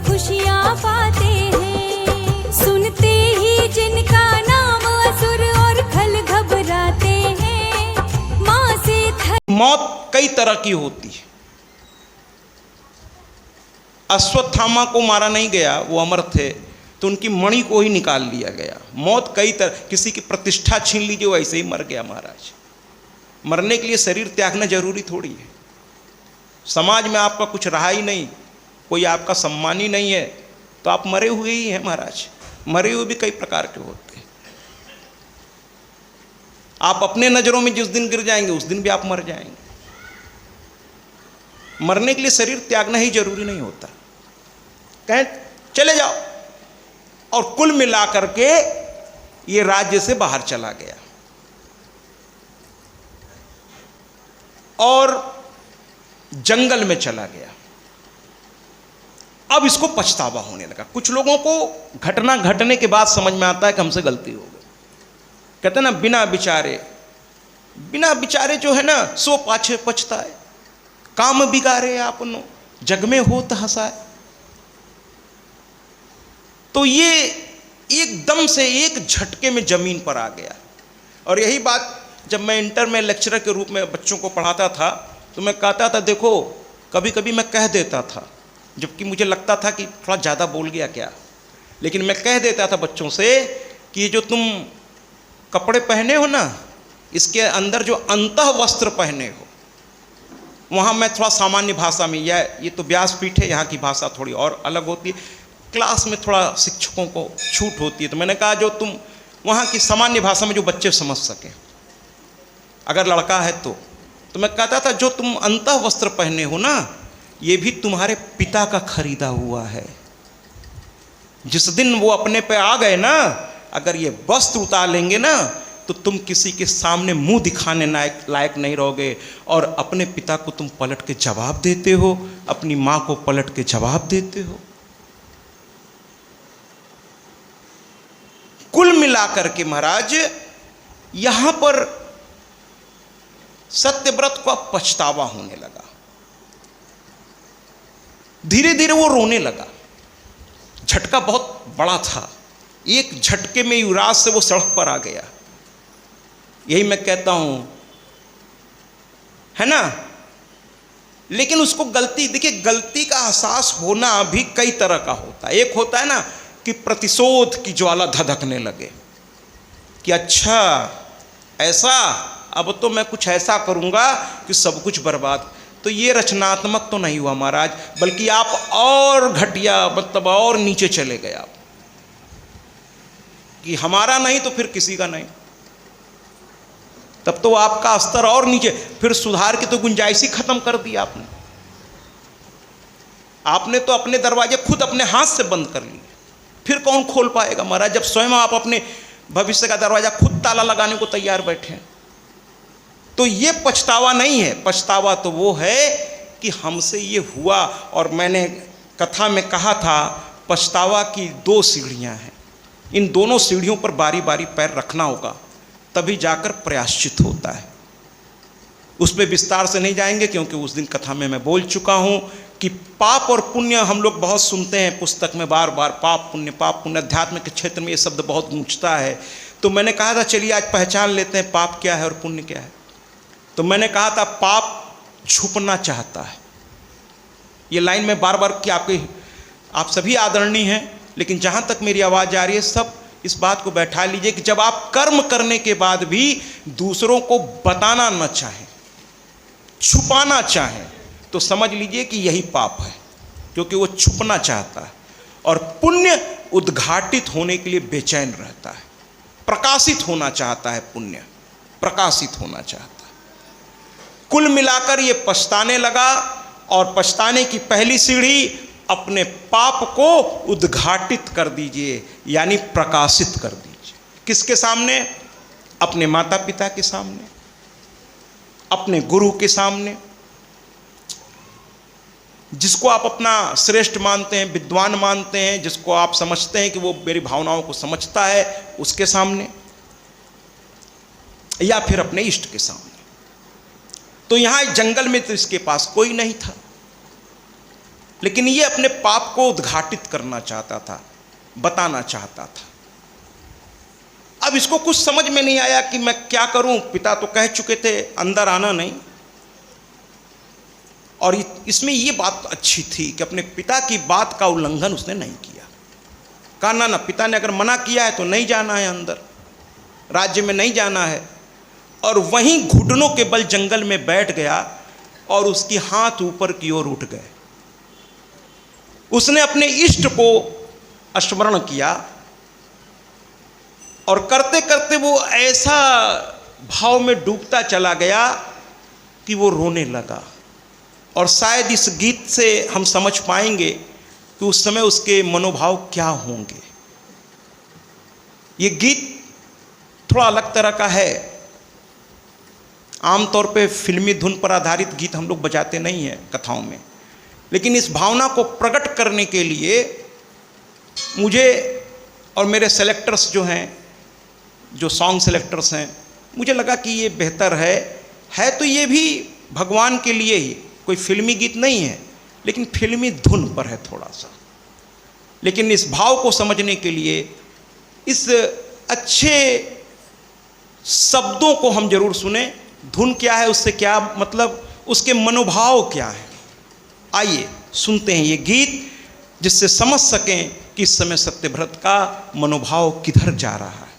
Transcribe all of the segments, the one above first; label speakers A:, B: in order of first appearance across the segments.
A: खुशियाँ पाते हैं। सुनते ही जिनका नाम असुर और खल घबराते हैं। माँ से
B: मौत कई तरह की होती है। अश्वत्थामा को मारा नहीं गया, वो अमर थे, तो उनकी मणि को ही निकाल लिया गया। मौत कई तरह, किसी की प्रतिष्ठा छीन लीजिए, वो ऐसे ही मर गया महाराज। मरने के लिए शरीर त्यागना जरूरी थोड़ी है। समाज में आपका कुछ रहा ही नहीं, कोई आपका सम्मान ही नहीं है, तो आप मरे हुए ही हैं महाराज। मरे हुए भी कई प्रकार के होते हैं। आप अपने नजरों में जिस दिन गिर जाएंगे उस दिन भी आप मर जाएंगे। मरने के लिए शरीर त्यागना ही जरूरी नहीं होता। कहें चले जाओ, और कुल मिलाकर के ये राज्य से बाहर चला गया और जंगल में चला गया। अब इसको पछतावा होने लगा। कुछ लोगों को घटना घटने के बाद समझ में आता है कि हमसे गलती हो गई। कहते हैं ना, बिना विचारे जो है ना सो पाछे पछताए, काम बिगाड़े आपनो जग में होत हंसाए। तो ये एकदम से एक झटके में जमीन पर आ गया। और यही बात जब मैं इंटर में लेक्चरर के रूप में बच्चों को पढ़ाता था तो मैं कहता था, देखो कभी कभी मैं कह देता था, जबकि मुझे लगता था कि थोड़ा ज़्यादा बोल गया क्या, लेकिन मैं कह देता था बच्चों से कि ये जो तुम कपड़े पहने हो ना, इसके अंदर जो अंतः वस्त्र पहने हो, वहाँ मैं थोड़ा सामान्य भाषा में, या ये तो व्यासपीठ है, यहाँ की भाषा थोड़ी और अलग होती है, क्लास में थोड़ा शिक्षकों को छूट होती है, तो मैंने कहा जो तुम वहाँ की सामान्य भाषा में जो बच्चे समझ सकें, अगर लड़का है तो मैं कहता था जो तुम अंतः वस्त्र पहने हो ना, ये भी तुम्हारे पिता का खरीदा हुआ है। जिस दिन वो अपने पे आ गए ना, अगर ये वस्त्र उतार लेंगे ना, तो तुम किसी के सामने मुंह दिखाने लायक नहीं रहोगे। और अपने पिता को तुम पलट के जवाब देते हो, अपनी माँ को पलट के जवाब देते हो। कुल मिलाकर के महाराज यहां पर सत्यव्रत को पछतावा होने लगा। धीरे धीरे वो रोने लगा। झटका बहुत बड़ा था, एक झटके में युवराज से वो सड़क पर आ गया। यही मैं कहता हूं, है ना। लेकिन उसको गलती, देखिए गलती का एहसास होना भी कई तरह का होता है। एक होता है ना कि प्रतिशोध की ज्वाला धधकने लगे कि अच्छा ऐसा, अब तो मैं कुछ ऐसा करूंगा कि सब कुछ बर्बाद। तो ये रचनात्मक तो नहीं हुआ महाराज, बल्कि आप और घटिया, मतलब और नीचे चले गए आप, कि हमारा नहीं तो फिर किसी का नहीं। तब तो आपका स्तर और नीचे, फिर सुधार की तो गुंजाइश ही खत्म कर दी आपने। आपने तो अपने दरवाजे खुद अपने हाथ से बंद कर लिए, फिर कौन खोल पाएगा महाराज, जब स्वयं आप अपने भविष्य का दरवाजा खुद ताला लगाने को तैयार बैठे हैं। तो ये पछतावा नहीं है। पछतावा तो वो है कि हमसे ये हुआ। और मैंने कथा में कहा था, पछतावा की 2 सीढ़ियां हैं। इन दोनों सीढ़ियों पर बारी बारी पैर रखना होगा, तभी जाकर प्रायश्चित होता है। उस पर विस्तार से नहीं जाएंगे, क्योंकि उस दिन कथा में मैं बोल चुका हूं कि पाप और पुण्य हम लोग बहुत सुनते हैं पुस्तक में, बार बार पाप पुण्य। अध्यात्म के क्षेत्र में ये शब्द बहुत गूंजता है। तो मैंने कहा था चलिए आज पहचान लेते हैं पाप क्या है और पुण्य क्या है। तो मैंने कहा था पाप छुपना चाहता है। ये लाइन में बार बार कि आप सभी आदरणीय हैं, लेकिन जहाँ तक मेरी आवाज़ आ रही है सब इस बात को बैठा लीजिए कि जब आप कर्म करने के बाद भी दूसरों को बताना न चाहें, छुपाना चाहें, तो समझ लीजिए कि यही पाप है, क्योंकि वो छुपना चाहता है। और पुण्य उद्घाटित होने के लिए बेचैन रहता है, प्रकाशित होना चाहता है। पुण्य प्रकाशित होना चाहता है। कुल मिलाकर ये पछताने लगा, और पछताने की पहली सीढ़ी, अपने पाप को उद्घाटित कर दीजिए, यानी प्रकाशित कर दीजिए। किसके सामने? अपने माता पिता के सामने, अपने गुरु के सामने, जिसको आप अपना श्रेष्ठ मानते हैं, विद्वान मानते हैं, जिसको आप समझते हैं कि वो मेरी भावनाओं को समझता है, उसके सामने, या फिर अपने इष्ट के सामने। तो यहां जंगल में तो इसके पास कोई नहीं था। लेकिन ये अपने पाप को उद्घाटित करना चाहता था, बताना चाहता था। अब इसको कुछ समझ में नहीं आया कि मैं क्या करूं, पिता तो कह चुके थे अंदर आना नहीं। और इसमें ये बात अच्छी थी कि अपने पिता की बात का उल्लंघन उसने नहीं किया। कहा ना, पिता ने अगर मना किया है तो नहीं जाना है, अंदर राज्य में नहीं जाना है। और वहीं घुटनों के बल जंगल में बैठ गया और उसके हाथ ऊपर की ओर उठ गए। उसने अपने इष्ट को स्मरण किया और करते करते वो ऐसा भाव में डूबता चला गया कि वो रोने लगा। और शायद इस गीत से हम समझ पाएंगे कि उस समय उसके मनोभाव क्या होंगे। ये गीत थोड़ा अलग तरह का है। आमतौर पे फिल्मी धुन पर आधारित गीत हम लोग बजाते नहीं हैं कथाओं में, लेकिन इस भावना को प्रकट करने के लिए मुझे और मेरे सेलेक्टर्स जो हैं, जो सॉन्ग सेलेक्टर्स हैं, मुझे लगा कि ये बेहतर है तो ये भी भगवान के लिए ही, कोई फिल्मी गीत नहीं है लेकिन फिल्मी धुन पर है थोड़ा सा। लेकिन इस भाव को समझने के लिए इस अच्छे शब्दों को हम जरूर सुने। धुन क्या है, उससे क्या मतलब, उसके मनोभाव क्या है। आइए सुनते हैं ये गीत, जिससे समझ सकें कि इस समय सत्यव्रत का मनोभाव किधर जा रहा है।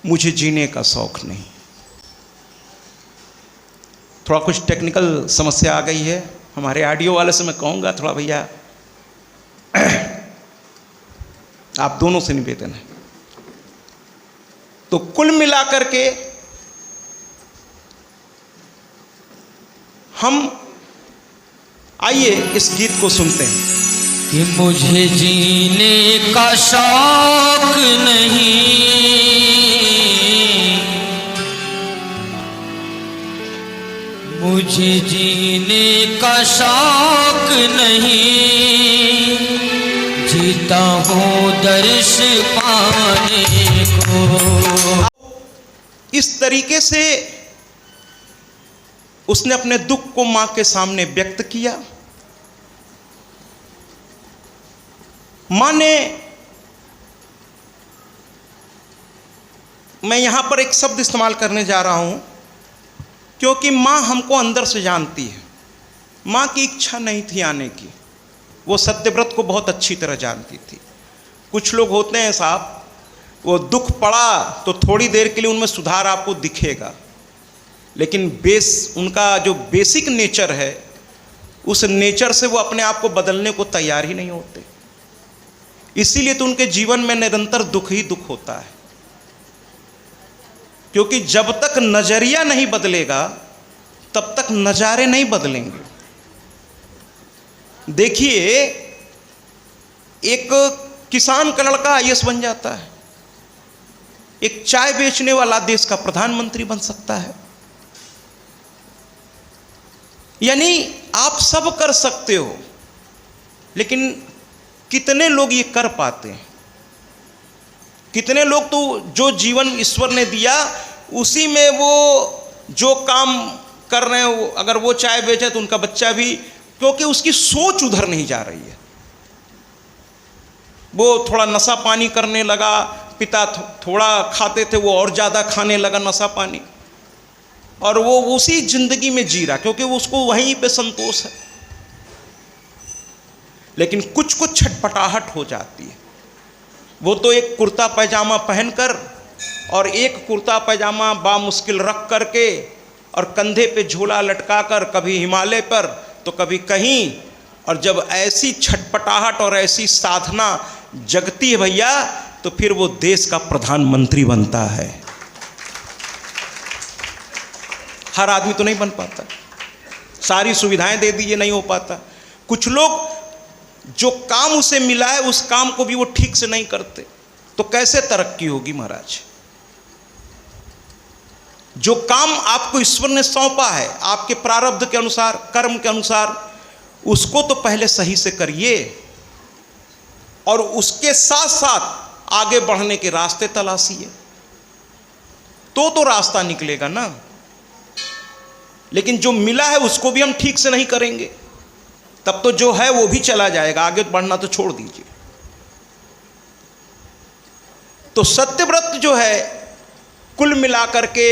B: मुझे जीने का शौक नहीं। थोड़ा कुछ टेक्निकल समस्या आ गई है। हमारे ऑडियो वाले से मैं कहूँगा थोड़ा भैया आप दोनों से निवेदन है। तो कुल मिलाकर के हम आइए इस गीत को सुनते हैं।
C: कि मुझे जीने का शौक नहीं, मुझे जीने का शौक नहीं, जीता हूँ दर्श पाने को।
B: इस तरीके से उसने अपने दुख को मां के सामने व्यक्त किया। मां ने, मैं यहां पर एक शब्द इस्तेमाल करने जा रहा हूं क्योंकि मां हमको अंदर से जानती है। मां की इच्छा नहीं थी आने की, वो सत्यव्रत को बहुत अच्छी तरह जानती थी। कुछ लोग होते हैं साहब, वो दुख पड़ा तो थोड़ी देर के लिए उनमें सुधार आपको दिखेगा, लेकिन उनका जो बेसिक नेचर है, उस नेचर से वो अपने आप को बदलने को तैयार ही नहीं होते। इसीलिए तो उनके जीवन में निरंतर दुख ही दुख होता है, क्योंकि जब तक नजरिया नहीं बदलेगा तब तक नजारे नहीं बदलेंगे। देखिए, एक किसान का लड़का आईएएस बन जाता है, एक चाय बेचने वाला देश का प्रधानमंत्री बन सकता है। यानी आप सब कर सकते हो, लेकिन कितने लोग ये कर पाते हैं? कितने लोग तो जो जीवन ईश्वर ने दिया उसी में वो जो काम कर रहे हैं, अगर वो चाय बेचे तो उनका बच्चा भी, क्योंकि उसकी सोच उधर नहीं जा रही है। वो थोड़ा नशा पानी करने लगा, पिता थोड़ा खाते थे वो और ज़्यादा खाने लगा नशा पानी, और वो उसी जिंदगी में जी रहा क्योंकि वो उसको वहीं पे संतोष है। लेकिन कुछ कुछ छटपटाहट हो जाती है। वो तो एक कुर्ता पैजामा पहनकर और एक कुर्ता पैजामा बामुश्किल रख करके और कंधे पे झोला लटकाकर, कभी हिमालय पर तो कभी कहीं, और जब ऐसी छटपटाहट और ऐसी साधना जगती है भैया, तो फिर वो देश का प्रधानमंत्री बनता है। हर आदमी तो नहीं बन पाता, सारी सुविधाएं दे दीजिए नहीं हो पाता। कुछ लोग जो काम उसे मिला है उस काम को भी वो ठीक से नहीं करते, तो कैसे तरक्की होगी महाराज? जो काम आपको ईश्वर ने सौंपा है आपके प्रारब्ध के अनुसार, कर्म के अनुसार, उसको तो पहले सही से करिए और उसके साथ साथ आगे बढ़ने के रास्ते तलाशिए, तो रास्ता निकलेगा ना। लेकिन जो मिला है उसको भी हम ठीक से नहीं करेंगे, तब तो जो है वो भी चला जाएगा, आगे बढ़ना तो छोड़ दीजिए। तो सत्यव्रत जो है कुल मिलाकर के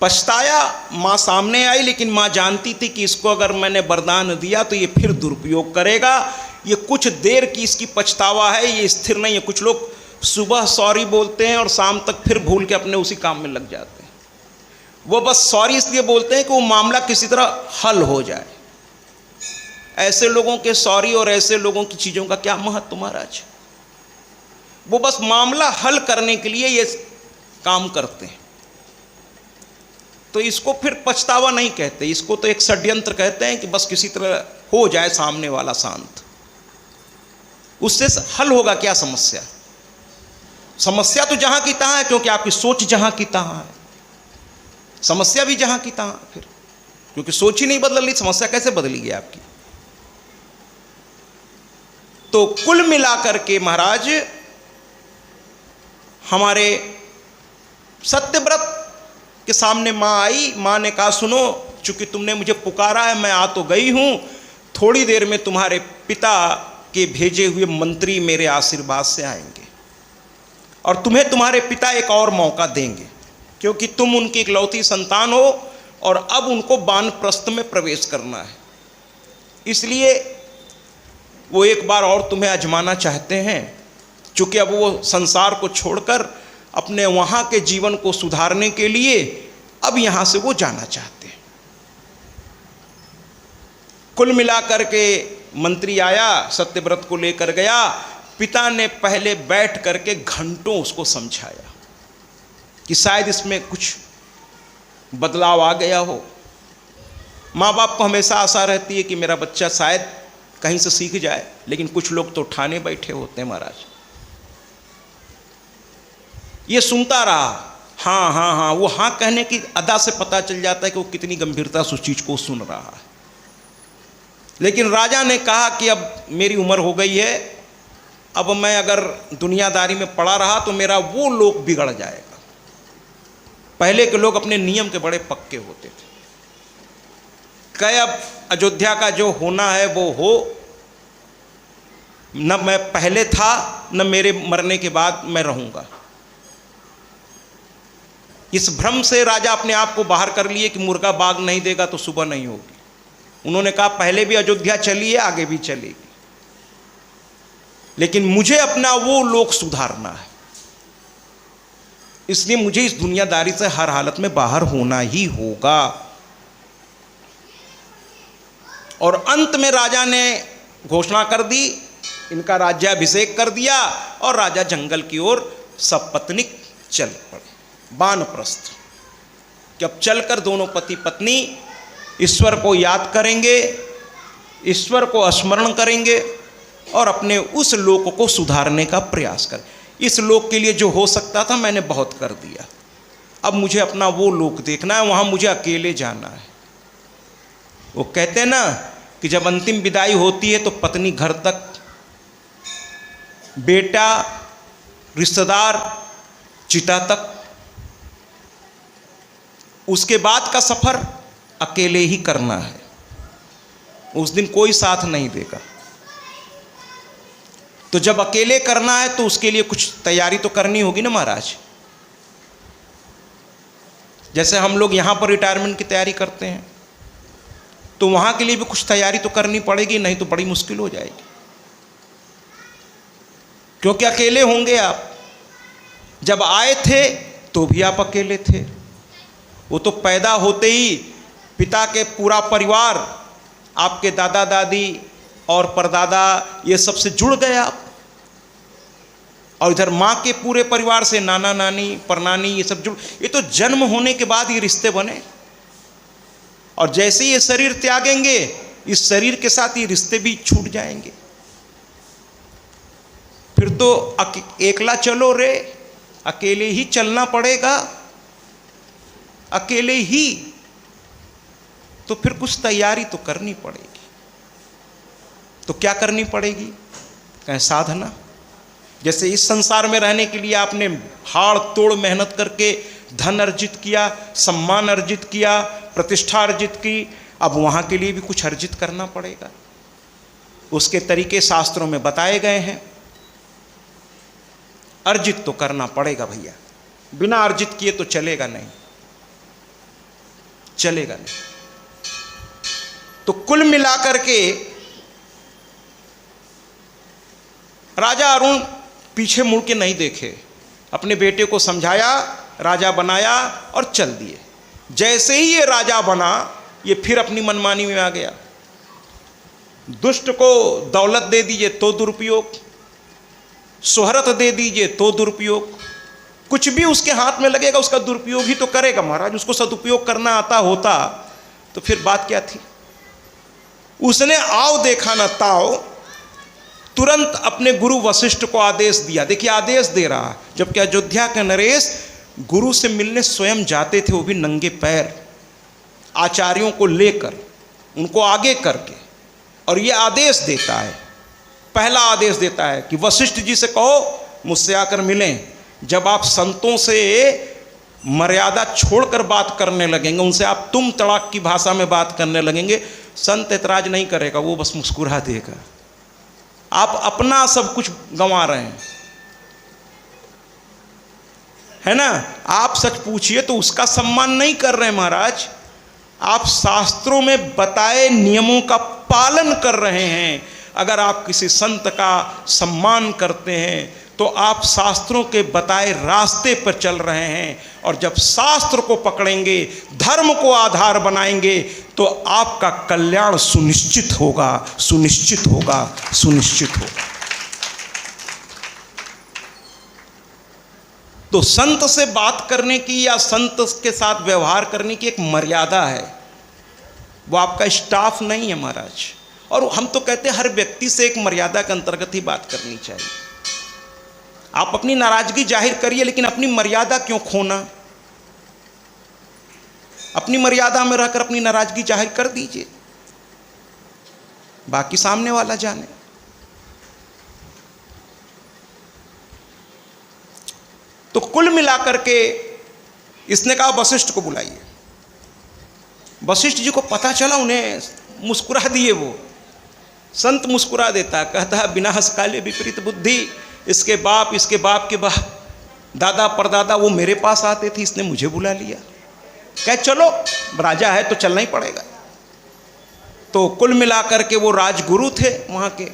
B: पछताया, माँ सामने आई, लेकिन माँ जानती थी कि इसको अगर मैंने वरदान दिया तो ये फिर दुरुपयोग करेगा, ये कुछ देर की इसकी पछतावा है, ये स्थिर नहीं है। कुछ लोग सुबह सॉरी बोलते हैं और शाम तक फिर भूल के अपने उसी काम में लग जाते हैं। वो बस सॉरी इसलिए बोलते हैं कि वो मामला किसी तरह हल हो जाए। ऐसे लोगों के सॉरी और ऐसे लोगों की चीज़ों का क्या महत्व महाराज। वो बस मामला हल करने के लिए ये काम करते हैं। तो इसको फिर पछतावा नहीं कहते, इसको तो एक षड्यंत्र कहते हैं कि बस किसी तरह हो जाए सामने वाला शांत, उससे हल होगा क्या समस्या। समस्या तो जहां की तहां है, क्योंकि आपकी सोच जहां की तहां है, समस्या भी जहां की तहां। फिर क्योंकि सोच ही नहीं बदल रही, समस्या कैसे बदलेगी आपकी। तो कुल मिलाकर के महाराज हमारे सत्यव्रत के सामने माँ आई। माँ ने कहा सुनो, चूंकि तुमने मुझे पुकारा है, मैं आ तो गई हूं, थोड़ी देर में तुम्हारे पिता के भेजे हुए मंत्री मेरे आशीर्वाद से आएंगे और तुम्हें तुम्हारे पिता एक और मौका देंगे, क्योंकि तुम उनकी इकलौती संतान हो और अब उनको वानप्रस्थ में प्रवेश करना है। इसलिए वो एक बार और तुम्हें आजमाना चाहते हैं, चूँकि अब वो संसार को छोड़कर अपने वहाँ के जीवन को सुधारने के लिए अब यहाँ से वो जाना चाहते हैं। कुल मिलाकर के मंत्री आया, सत्यव्रत को लेकर गया। पिता ने पहले बैठ करके घंटों उसको समझाया कि शायद इसमें कुछ बदलाव आ गया हो। माँ बाप को हमेशा आशा रहती है कि मेरा बच्चा शायद कहीं से सीख जाए, लेकिन कुछ लोग तो ठाने बैठे होते हैं महाराज। ये सुनता रहा, हाँ हाँ हाँ, वो हाँ कहने की अदा से पता चल जाता है कि वो कितनी गंभीरता से उस चीज़ को सुन रहा है। लेकिन राजा ने कहा कि अब मेरी उम्र हो गई है, अब मैं अगर दुनियादारी में पड़ा रहा तो मेरा वो लोक बिगड़ जाएगा। पहले के लोग अपने नियम के बड़े पक्के होते थे। कहे अब अयोध्या का जो होना है वो हो, न मैं पहले था न मेरे मरने के बाद मैं रहूँगा। इस भ्रम से राजा अपने आप को बाहर कर लिए कि मुर्गा बाग नहीं देगा तो सुबह नहीं होगी। उन्होंने कहा पहले भी अयोध्या चली है, आगे भी चलेगी, लेकिन मुझे अपना वो लोक सुधारना है, इसलिए मुझे इस दुनियादारी से हर हालत में बाहर होना ही होगा। और अंत में राजा ने घोषणा कर दी, इनका राज्याभिषेक कर दिया और राजा जंगल की ओर सपत्नीक चल पड़े, वानप्रस्थ। कि अब चलकर दोनों पति पत्नी ईश्वर को याद करेंगे, ईश्वर को स्मरण करेंगे और अपने उस लोक को सुधारने का प्रयास करें। इस लोक के लिए जो हो सकता था मैंने बहुत कर दिया, अब मुझे अपना वो लोक देखना है, वहाँ मुझे अकेले जाना है। वो कहते हैं ना कि जब अंतिम विदाई होती है तो पत्नी घर तक, बेटा रिश्तेदार चिता तक, उसके बाद का सफ़र अकेले ही करना है। उस दिन कोई साथ नहीं देगा। तो जब अकेले करना है तो उसके लिए कुछ तैयारी तो करनी होगी ना महाराज। जैसे हम लोग यहाँ पर रिटायरमेंट की तैयारी करते हैं तो वहाँ के लिए भी कुछ तैयारी तो करनी पड़ेगी, नहीं तो बड़ी मुश्किल हो जाएगी। क्योंकि अकेले होंगे आप। जब आए थे तो भी आप अकेले थे। वो तो पैदा होते ही पिता के पूरा परिवार, आपके दादा दादी और परदादा, ये सबसे जुड़ गए आप। और इधर माँ के पूरे परिवार से नाना नानी परनानी ये सब जुड़, ये तो जन्म होने के बाद ये रिश्ते बने। और जैसे ये शरीर त्यागेंगे, इस शरीर के साथ ये रिश्ते भी छूट जाएंगे। फिर तो एकला चलो रे, अकेले ही चलना पड़ेगा, अकेले ही। तो फिर कुछ तैयारी तो करनी पड़ेगी। तो क्या करनी पड़ेगी? कहें साधना। जैसे इस संसार में रहने के लिए आपने हाड़ तोड़ मेहनत करके धन अर्जित किया, सम्मान अर्जित किया, प्रतिष्ठा अर्जित की, अब वहाँ के लिए भी कुछ अर्जित करना पड़ेगा। उसके तरीके शास्त्रों में बताए गए हैं। अर्जित तो करना पड़ेगा भैया, बिना अर्जित किए तो चलेगा नहीं, चलेगा नहीं। तो कुल मिलाकर के राजा अरुण पीछे मुड़ के नहीं देखे, अपने बेटे को समझाया, राजा बनाया और चल दिए। जैसे ही ये राजा बना, ये फिर अपनी मनमानी में आ गया। दुष्ट को दौलत दे दीजिए तो दुरुपयोग, शोहरत दे दीजिए तो दुरुपयोग, कुछ भी उसके हाथ में लगेगा उसका दुरुपयोग ही तो करेगा महाराज। उसको सदुपयोग करना आता होता तो फिर बात क्या थी। उसने आओ देखा न ताओ, तुरंत अपने गुरु वशिष्ठ को आदेश दिया। देखिए आदेश दे रहा, जबकि अयोध्या के नरेश गुरु से मिलने स्वयं जाते थे, वो भी नंगे पैर, आचार्यों को लेकर, उनको आगे करके, और ये आदेश देता है, पहला आदेश देता है कि वशिष्ठ जी से कहो मुझसे आकर मिलें। जब आप संतों से मर्यादा छोड़कर बात करने लगेंगे, उनसे आप तुम तड़ाक की भाषा में बात करने लगेंगे, संत ऐतराज नहीं करेगा, वो बस मुस्कुरा देगा। आप अपना सब कुछ गंवा रहे हैं, है ना। आप सच पूछिए तो उसका सम्मान नहीं कर रहे हैं महाराज, आप शास्त्रों में बताए नियमों का पालन कर रहे हैं। अगर आप किसी संत का सम्मान करते हैं तो आप शास्त्रों के बताए रास्ते पर चल रहे हैं, और जब शास्त्र को पकड़ेंगे, धर्म को आधार बनाएंगे, तो आपका कल्याण सुनिश्चित होगा, सुनिश्चित होगा, सुनिश्चित होगा। तो संत से बात करने की या संत के साथ व्यवहार करने की एक मर्यादा है, वो आपका स्टाफ नहीं है महाराज। और हम तो कहते हैं हर व्यक्ति से एक मर्यादा के अंतर्गत ही बात करनी चाहिए। आप अपनी नाराजगी जाहिर करिए, लेकिन अपनी मर्यादा क्यों खोना। अपनी मर्यादा में रहकर अपनी नाराजगी जाहिर कर दीजिए, बाकी सामने वाला जाने। तो कुल मिलाकर के इसने कहा वशिष्ठ को बुलाइए। वशिष्ठ जी को पता चला, उन्हें मुस्कुरा दिए। वो संत मुस्कुरा देता, कहता है विनाश काले विपरीत बुद्धि। इसके बाप के बाप, दादा परदादा वो मेरे पास आते थे, इसने मुझे बुला लिया। कह चलो, राजा है तो चलना ही पड़ेगा। तो कुल मिलाकर के वो राजगुरु थे, वहाँ के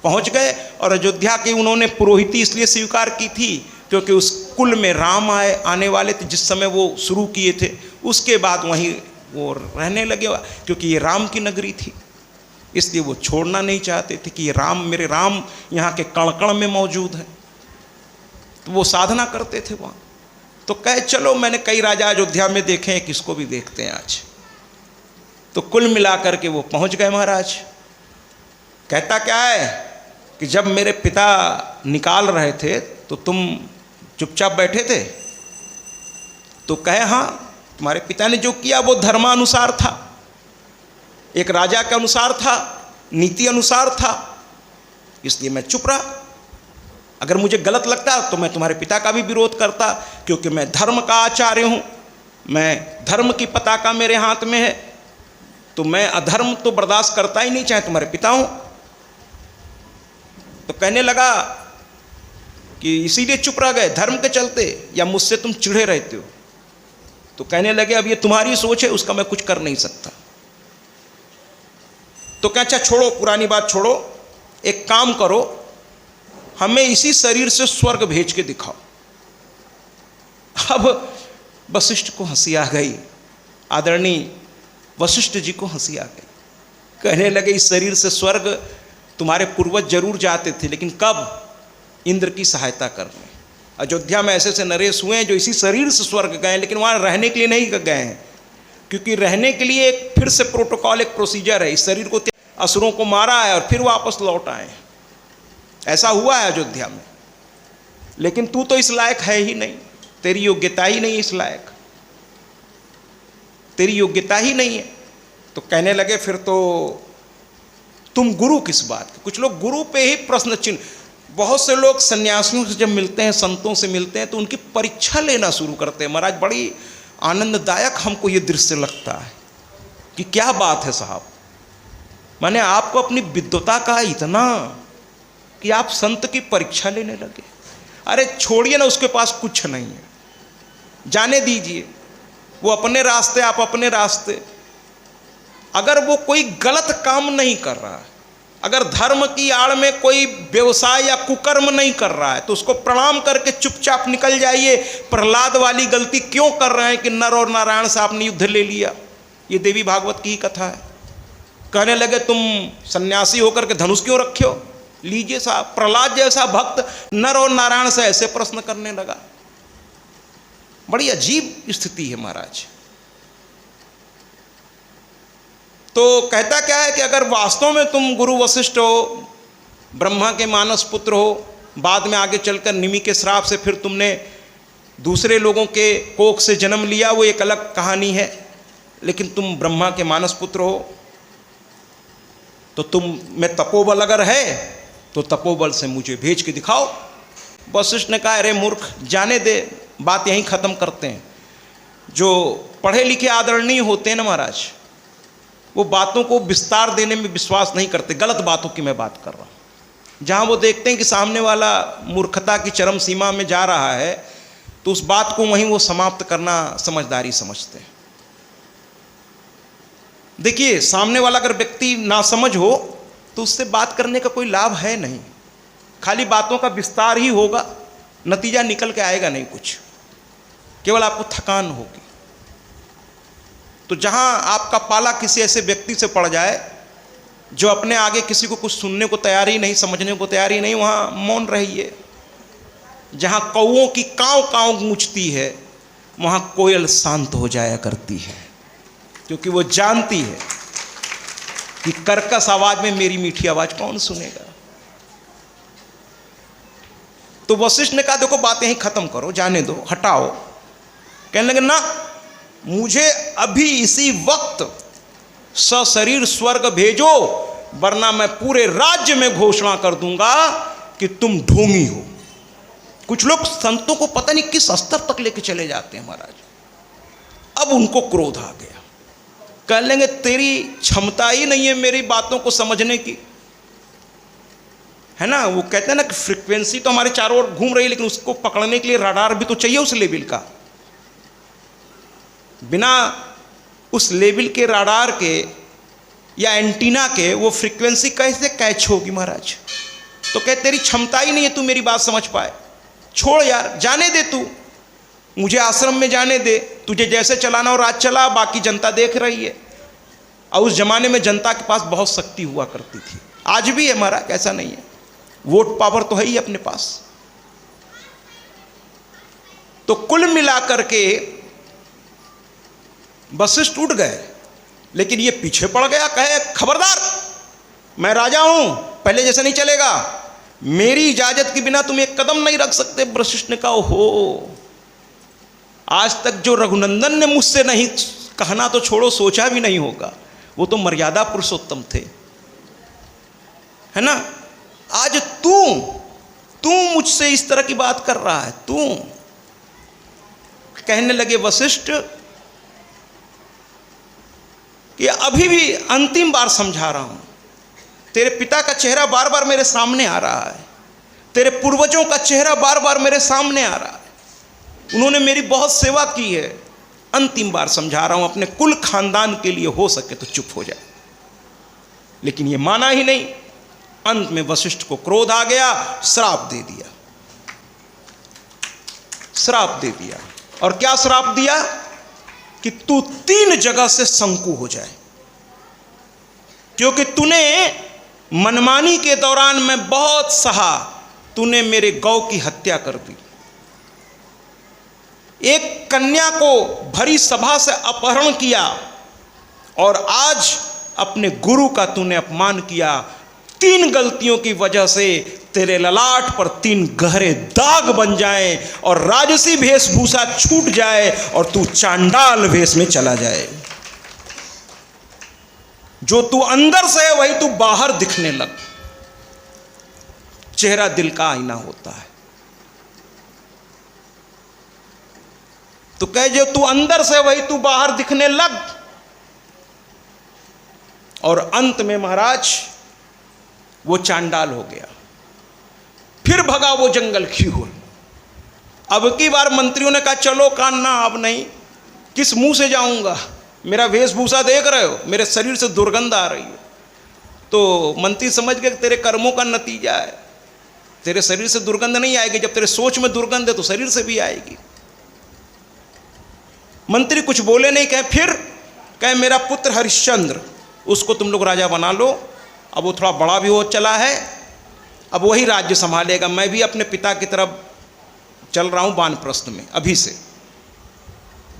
B: पहुँच गए। और अयोध्या के उन्होंने पुरोहिती इसलिए स्वीकार की थी क्योंकि उस कुल में राम आने वाले थे जिस समय वो शुरू किए थे। उसके बाद वहीं वो रहने लगे, क्योंकि ये राम की नगरी थी, इसलिए वो छोड़ना नहीं चाहते थे कि ये राम, मेरे राम यहाँ के कण कण में मौजूद है। तो वो साधना करते थे वहाँ। तो कहे चलो, मैंने कई राजा अयोध्या में देखे हैं, किसको भी देखते हैं आज। तो कुल मिलाकर के वो पहुँच गए महाराज। कहता क्या है कि जब मेरे पिता निकाल रहे थे तो तुम चुपचाप बैठे थे। तो कहे हाँ, तुम्हारे पिता ने जो किया वो धर्मानुसार था, एक राजा के अनुसार था, नीति अनुसार था, इसलिए मैं चुप रहा। अगर मुझे गलत लगता तो मैं तुम्हारे पिता का भी विरोध करता, क्योंकि मैं धर्म का आचार्य हूँ, मैं धर्म की पताका मेरे हाथ में है, तो मैं अधर्म तो बर्दाश्त करता ही नहीं, चाहे तुम्हारे पिता हूँ। तो कहने लगा कि इसीलिए चुप रह गए धर्म के चलते, या मुझसे तुम चिढ़े रहते हो। तो कहने लगे अब ये तुम्हारी सोच है, उसका मैं कुछ कर नहीं सकता। तो क्या, अच्छा छोड़ो, पुरानी बात छोड़ो, एक काम करो, हमें इसी शरीर से स्वर्ग भेज के दिखाओ। अब वशिष्ठ को हंसी आ गई, आदरणीय वशिष्ठ जी को हंसी आ गई। कहने लगे इस शरीर से स्वर्ग तुम्हारे पूर्वज जरूर जाते थे, लेकिन कब? इंद्र की सहायता करने। अयोध्या में ऐसे ऐसे नरेश हुए हैं जो इसी शरीर से स्वर्ग गए, लेकिन वहाँ रहने के लिए नहीं गए हैं, क्योंकि रहने के लिए एक फिर से प्रोटोकॉल, एक प्रोसीजर है। इस शरीर को असुरों को मारा है और फिर वापस लौट आए। ऐसा हुआ है अयोध्या में। लेकिन तू तो इस लायक है ही नहीं, तेरी योग्यता ही नहीं इस लायक, तेरी योग्यता ही नहीं है। तो कहने लगे फिर तो तुम गुरु किस बात के? कुछ लोग गुरु पे ही प्रश्न चिन्ह, बहुत से लोग सन्यासियों से जब मिलते हैं, संतों से मिलते हैं, तो उनकी परीक्षा लेना शुरू करते हैं। महाराज बड़ी आनंददायक हमको ये दृश्य लगता है कि क्या बात है साहब, माने आपको अपनी विद्वता का इतना कि आप संत की परीक्षा लेने लगे। अरे छोड़िए ना, उसके पास कुछ नहीं है, जाने दीजिए, वो अपने रास्ते, आप अपने रास्ते। अगर वो कोई गलत काम नहीं कर रहा है, अगर धर्म की आड़ में कोई व्यवसाय या कुकर्म नहीं कर रहा है, तो उसको प्रणाम करके चुपचाप निकल जाइए। प्रहलाद वाली गलती क्यों कर रहे हैं कि नर और नारायण से आपने युद्ध ले लिया? ये देवी भागवत की ही कथा है। कहने लगे तुम सन्यासी होकर के धनुष क्यों रखे हो? लीजिए साहब, प्रहलाद जैसा भक्त नर और नारायण से ऐसे प्रश्न करने लगा। बड़ी अजीब स्थिति है महाराज। तो कहता क्या है कि अगर वास्तव में तुम गुरु वशिष्ठ हो, ब्रह्मा के मानस पुत्र हो, बाद में आगे चलकर निमि के श्राप से फिर तुमने दूसरे लोगों के कोख से जन्म लिया, वो एक अलग कहानी है, लेकिन तुम ब्रह्मा के मानस पुत्र हो, तो तुम में तपोबल अगर है तो तपोबल से मुझे भेज के दिखाओ। वशिष्ठ ने कहा अरे मूर्ख, जाने दे, बात यहीं ख़त्म करते हैं। जो पढ़े लिखे आदरणीय होते हैं ना महाराज, वो बातों को विस्तार देने में विश्वास नहीं करते। गलत बातों की मैं बात कर रहा हूँ। जहाँ वो देखते हैं कि सामने वाला मूर्खता की चरम सीमा में जा रहा है, तो उस बात को वहीं वो समाप्त करना समझदारी समझते हैं। देखिए, सामने वाला अगर व्यक्ति नासमझ हो तो उससे बात करने का कोई लाभ है नहीं, खाली बातों का विस्तार ही होगा, नतीजा निकल के आएगा नहीं कुछ, केवल आपको थकान होगी। तो जहां आपका पाला किसी ऐसे व्यक्ति से पड़ जाए जो अपने आगे किसी को कुछ सुनने को तैयार ही नहीं, समझने को तैयार ही नहीं, वहां मौन रहिए। जहां कौओं की कांव कांव गूंजती है, वहां कोयल शांत हो जाया करती है, क्योंकि वो जानती है कि कर्कश आवाज में मेरी मीठी आवाज कौन सुनेगा। तो वशिष्ठ ने कहा देखो बातें ही खत्म करो, जाने दो, हटाओ। कहने लगे ना, मुझे अभी इसी वक्त सशरीर स्वर्ग भेजो, वरना मैं पूरे राज्य में घोषणा कर दूंगा कि तुम ढोंगी हो। कुछ लोग संतों को पता नहीं किस स्तर तक लेके चले जाते हैं महाराज। अब उनको क्रोध आ गया, कह लेंगे तेरी क्षमता ही नहीं है मेरी बातों को समझने की, है ना। वो कहते हैं ना कि फ्रीक्वेंसी तो हमारे चारों ओर घूम रही है, लेकिन उसको पकड़ने के लिए रडार भी तो चाहिए उस लेवल का। बिना उस लेवल के रडार के या एंटीना के वो फ्रीक्वेंसी कैसे कैच होगी महाराज। तो कह तेरी क्षमता ही नहीं है तू मेरी बात समझ पाए, छोड़ यार, जाने दे, तू मुझे आश्रम में जाने दे, तुझे जैसे चलाना हो राज चला, बाकी जनता देख रही है। और उस जमाने में जनता के पास बहुत शक्ति हुआ करती थी, आज भी है महाराज, ऐसा नहीं है, वोट पावर तो है ही अपने पास। तो कुल मिलाकर के वशिष्ठ उठ गए, लेकिन ये पीछे पड़ गया, कहे खबरदार, मैं राजा हूं, पहले जैसा नहीं चलेगा, मेरी इजाजत के बिना तुम एक कदम नहीं रख सकते। वशिष्ठ ने कहा हो, आज तक जो रघुनंदन ने मुझसे नहीं कहना तो छोड़ो, सोचा भी नहीं होगा, वो तो मर्यादा पुरुषोत्तम थे, है ना। आज तू मुझसे इस तरह की बात कर रहा है, तू। कहने लगे वशिष्ठ कि अभी भी अंतिम बार समझा रहा हूं, तेरे पिता का चेहरा बार बार मेरे सामने आ रहा है, तेरे पूर्वजों का चेहरा बार बार मेरे सामने आ रहा है, उन्होंने मेरी बहुत सेवा की है, अंतिम बार समझा रहा हूं, अपने कुल खानदान के लिए हो सके तो चुप हो जाए। लेकिन ये माना ही नहीं। अंत में वशिष्ठ को क्रोध आ गया, श्राप दे दिया, श्राप दे दिया। और क्या श्राप दिया कि तू 3 जगह से शंकु हो जाए, क्योंकि तूने मनमानी के दौरान मैं बहुत सहा, तूने मेरे गौ की हत्या कर दी, एक कन्या को भरी सभा से अपहरण किया, और आज अपने गुरु का तूने अपमान किया। 3 गलतियों की वजह से तेरे ललाट पर 3 गहरे दाग बन जाएं और राजसी वेशभूषा छूट जाए और तू चांडाल वेश में चला जाए। जो तू अंदर से है वही तू बाहर दिखने लग। चेहरा दिल का आईना होता है। तो कहे जो तू अंदर से वही तू बाहर दिखने लग। और अंत में महाराज वो चांडाल हो गया। फिर भगा वो जंगल की ओर। अब की बार मंत्रियों ने कहा चलो कान्ना अब नहीं, किस मुंह से जाऊंगा, मेरा वेशभूषा देख रहे हो, मेरे शरीर से दुर्गंध आ रही है। तो मंत्री समझ गए तेरे कर्मों का नतीजा है, तेरे शरीर से दुर्गंध नहीं आएगी, जब तेरे सोच में दुर्गंध है तो शरीर से भी आएगी। मंत्री कुछ बोले नहीं, कहे मेरा पुत्र हरिश्चंद्र, उसको तुम लोग राजा बना लो। अब वो थोड़ा बड़ा भी हो चला है, अब वही राज्य संभालेगा। मैं भी अपने पिता की तरफ चल रहा हूँ वानप्रस्थ में अभी से।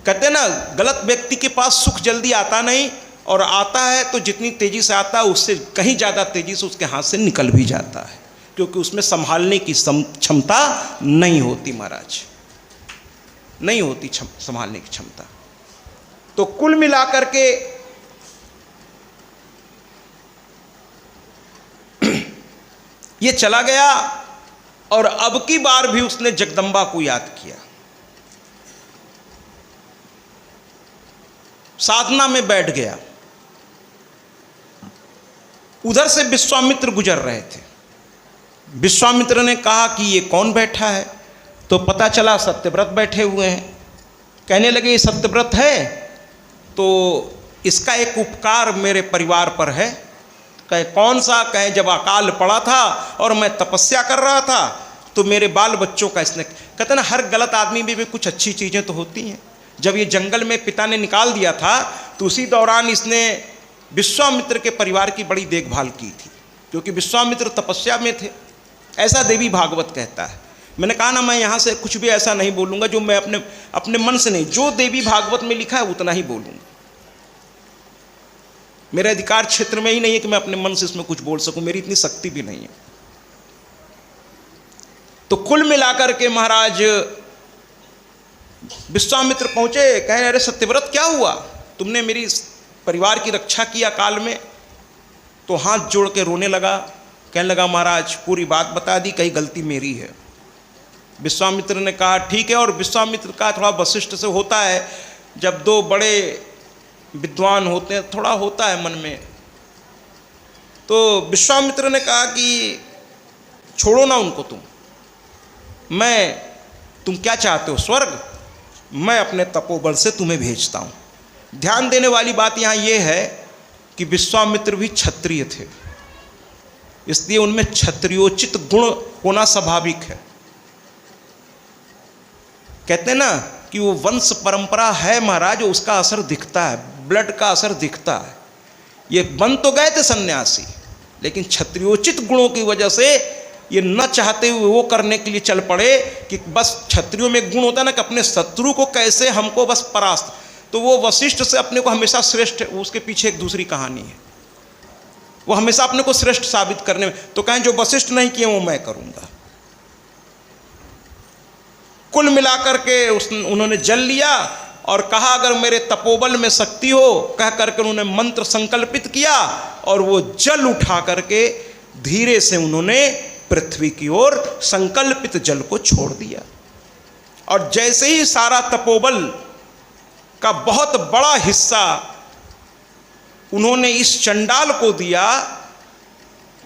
B: कहते ना गलत व्यक्ति के पास सुख जल्दी आता नहीं, और आता है तो जितनी तेजी से आता है उससे कहीं ज़्यादा तेजी से उसके हाथ से निकल भी जाता है, क्योंकि उसमें संभालने की क्षमता नहीं होती महाराज, नहीं होती संभालने की क्षमता। तो कुल मिलाकर के ये चला गया और अब की बार भी उसने जगदम्बा को याद किया। साधना में बैठ गया। उधर से विश्वामित्र गुजर रहे थे। विश्वामित्र ने कहा कि ये कौन बैठा है, तो पता चला सत्यव्रत बैठे हुए हैं। कहने लगे ये सत्यव्रत है तो इसका एक उपकार मेरे परिवार पर है। कहे कौन सा? कहे जब अकाल पड़ा था और मैं तपस्या कर रहा था तो मेरे बाल बच्चों का इसने। कहते ना हर गलत आदमी में भी कुछ अच्छी चीज़ें तो होती हैं। जब ये जंगल में पिता ने निकाल दिया था तो उसी दौरान इसने विश्वामित्र के परिवार की बड़ी देखभाल की थी, क्योंकि विश्वामित्र तपस्या में थे, ऐसा देवी भागवत कहता है। मैंने कहा ना मैं यहाँ से कुछ भी ऐसा नहीं बोलूँगा जो मैं अपने मन से नहीं, जो देवी भागवत में लिखा है उतना ही बोलूँगा। मेरे अधिकार क्षेत्र में ही नहीं है कि मैं अपने मन से इसमें कुछ बोल सकूं, मेरी इतनी शक्ति भी नहीं है। तो कुल मिलाकर के महाराज विश्वामित्र पहुंचे, कहे अरे सत्यव्रत क्या हुआ, तुमने मेरी परिवार की रक्षा किया काल में। तो हाथ जोड़ के रोने लगा, कहने लगा महाराज पूरी बात बता दी, कहीं गलती मेरी है। विश्वामित्र ने कहा ठीक है। और विश्वामित्र का थोड़ा वशिष्ठ से होता है, जब दो बड़े विद्वान होते हैं थोड़ा होता है मन में। तो विश्वामित्र ने कहा कि छोड़ो ना उनको, तुम क्या चाहते हो, स्वर्ग? मैं अपने तपोबल से तुम्हें भेजता हूँ। ध्यान देने वाली बात यहाँ ये है कि विश्वामित्र भी क्षत्रिय थे, इसलिए उनमें क्षत्रियोचित गुण होना स्वाभाविक है। कहते हैं ना कि वो वंश परंपरा है महाराज, उसका असर दिखता है, ब्लड का असर दिखता है। ये बन तो गए थे सन्यासी, लेकिन क्षत्रियोचित गुणों की वजह से ये न चाहते हुए वो करने के लिए चल पड़े कि बस क्षत्रियों में गुण होता है ना कि अपने शत्रु को कैसे हमको बस परास्त। तो वो वशिष्ठ से अपने को हमेशा श्रेष्ठ, उसके पीछे एक दूसरी कहानी है, वो हमेशा अपने को श्रेष्ठ साबित करने में। तो कहें जो वशिष्ठ नहीं किए वो मैं करूँगा। कुल मिलाकर के उन्होंने जल लिया और कहा अगर मेरे तपोबल में शक्ति हो, कह करके उन्होंने मंत्र संकल्पित किया और वो जल उठा करके धीरे से उन्होंने पृथ्वी की ओर संकल्पित जल को छोड़ दिया। और जैसे ही सारा तपोबल का बहुत बड़ा हिस्सा उन्होंने इस चंडाल को दिया,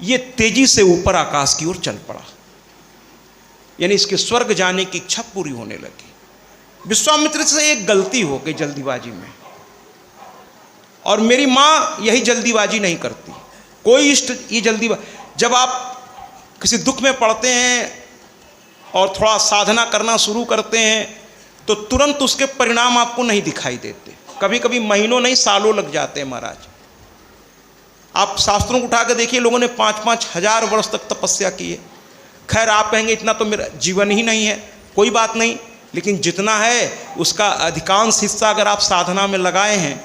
B: ये तेजी से ऊपर आकाश की ओर चल पड़ा, यानी इसके स्वर्ग जाने की इच्छा पूरी होने लगी। विश्वामित्र से एक गलती हो गई जल्दीबाजी में, और मेरी माँ यही जल्दीबाजी नहीं करती, कोई इष्ट ये जल्दीबाजी। जब आप किसी दुख में पड़ते हैं और थोड़ा साधना करना शुरू करते हैं तो तुरंत उसके परिणाम आपको नहीं दिखाई देते, कभी कभी महीनों नहीं सालों लग जाते हैं महाराज। आप शास्त्रों को उठा कर देखिए, लोगों ने 5-5 हजार वर्ष तक तपस्या की है। खैर आप कहेंगे इतना तो मेरा जीवन ही नहीं है, कोई बात नहीं, लेकिन जितना है उसका अधिकांश हिस्सा अगर आप साधना में लगाए हैं